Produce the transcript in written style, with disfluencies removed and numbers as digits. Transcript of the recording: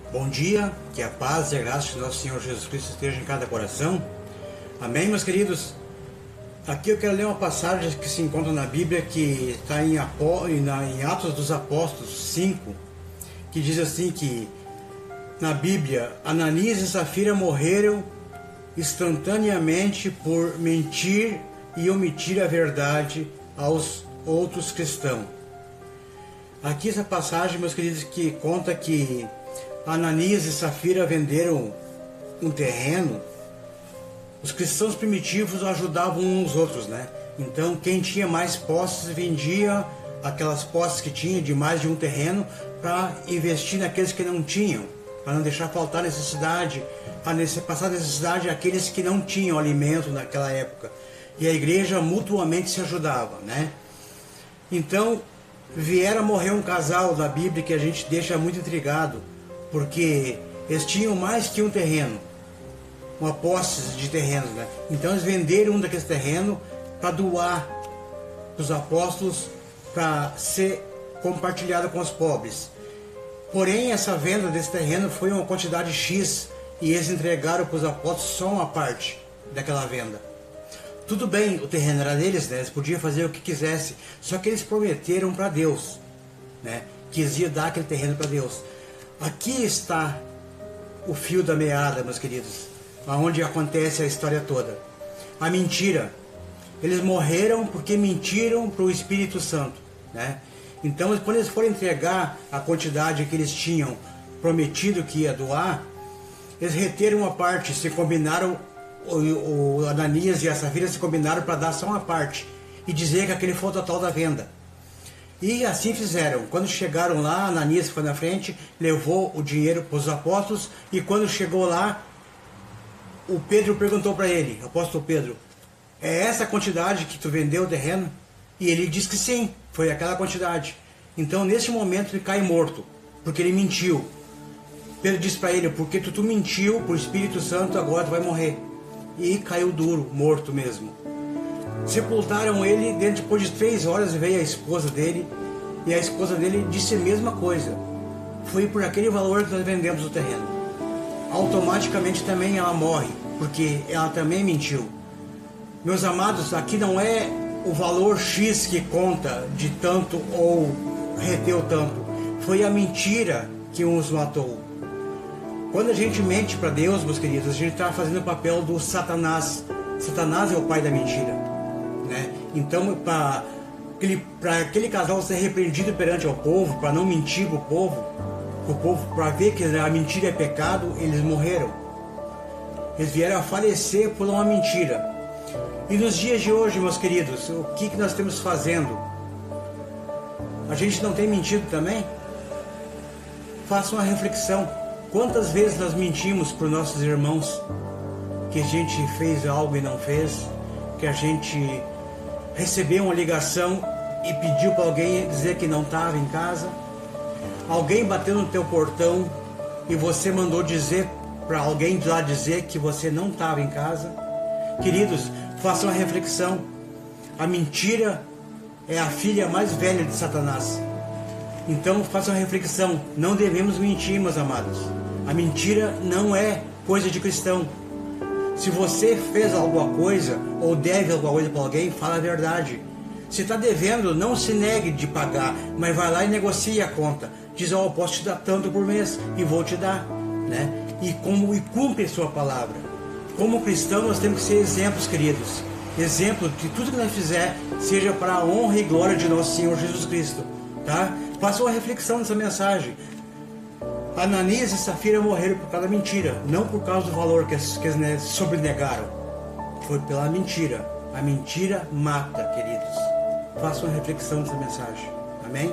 Bom dia, que a paz e a graça de nosso Senhor Jesus Cristo esteja em cada coração. Amém, meus queridos? Aqui eu quero ler uma passagem que se encontra na Bíblia, que está em Atos dos Apóstolos 5, que diz assim que na Bíblia, Ananias e Safira morreram instantaneamente por mentir e omitir a verdade aos outros cristãos. Aqui essa passagem, meus queridos, que conta que Ananias e Safira venderam um terreno. Os cristãos primitivos ajudavam uns aos outros, né? Então quem tinha mais posses vendia aquelas posses que tinha de mais de um terreno para investir naqueles que não tinham, para não deixar faltar necessidade, passar necessidade àqueles que não tinham alimento naquela época. E a igreja mutuamente se ajudava, né? Então vieram a morrer um casal da Bíblia que a gente deixa muito intrigado, porque eles tinham mais que um terreno, uma posse de terrenos, né? Então eles venderam um daqueles terrenos para doar para os apóstolos, para ser compartilhado com os pobres. Porém, essa venda desse terreno foi uma quantidade X e eles entregaram para os apóstolos só uma parte daquela venda. Tudo bem, o terreno era deles, né? Eles podiam fazer o que quisessem, só que eles prometeram para Deus, né? Que eles iam dar aquele terreno para Deus. Aqui está o fio da meada, meus queridos, aonde acontece a história toda. A mentira. Eles morreram porque mentiram para o Espírito Santo, né? Então, quando eles foram entregar a quantidade que eles tinham prometido que ia doar, eles reteram uma parte, se combinaram, o Ananias e a Safira se combinaram para dar só uma parte e dizer que aquele foi o total da venda. E assim fizeram. Quando chegaram lá, Ananias foi na frente, levou o dinheiro para os apóstolos, e quando chegou lá, o Pedro perguntou para ele, apóstolo Pedro, é essa a quantidade que tu vendeu o terreno? E ele disse que sim, foi aquela quantidade. Então nesse momento ele cai morto, porque ele mentiu. Pedro disse para ele, porque tu mentiu para o Espírito Santo, agora tu vai morrer. E caiu duro, morto mesmo. Sepultaram ele, depois de 3 horas veio a esposa dele, e a esposa dele disse a mesma coisa. Foi por aquele valor que nós vendemos o terreno. Automaticamente também ela morre, porque ela também mentiu. Meus amados, aqui não é o valor X que conta de tanto ou reteu tanto. Foi a mentira que os matou. Quando a gente mente para Deus, meus queridos, a gente está fazendo o papel do Satanás. Satanás é o pai da mentira, né? Então, para aquele casal ser repreendido perante o povo, para não mentir para o povo, para ver que a mentira é pecado, eles morreram. Eles vieram a falecer por uma mentira. E nos dias de hoje, meus queridos, o que nós estamos fazendo? A gente não tem mentido também? Faça uma reflexão. Quantas vezes nós mentimos para os nossos irmãos que a gente fez algo e não fez, que a gente recebeu uma ligação e pediu para alguém dizer que não estava em casa, alguém bateu no teu portão e você mandou dizer para alguém de lá dizer que você não estava em casa. Queridos, façam uma reflexão. A mentira é a filha mais velha de Satanás. Então façam uma reflexão. Não devemos mentir, meus amados. A mentira não é coisa de cristão. Se você fez alguma coisa ou deve alguma coisa para alguém, fala a verdade. Se está devendo, não se negue de pagar, mas vai lá e negocie a conta. Diz, eu posso te dar tanto por mês e vou te dar, né? E cumpre a sua palavra. Como cristão, nós temos que ser exemplos, queridos. Exemplo de tudo que nós fizer seja para a honra e glória de nosso Senhor Jesus Cristo, tá? Faça uma reflexão nessa mensagem. Ananias e Safira morreram por causa da mentira, não por causa do valor que eles sobrenegaram. Foi pela mentira. A mentira mata, queridos. Faça uma reflexão nessa mensagem. Amém?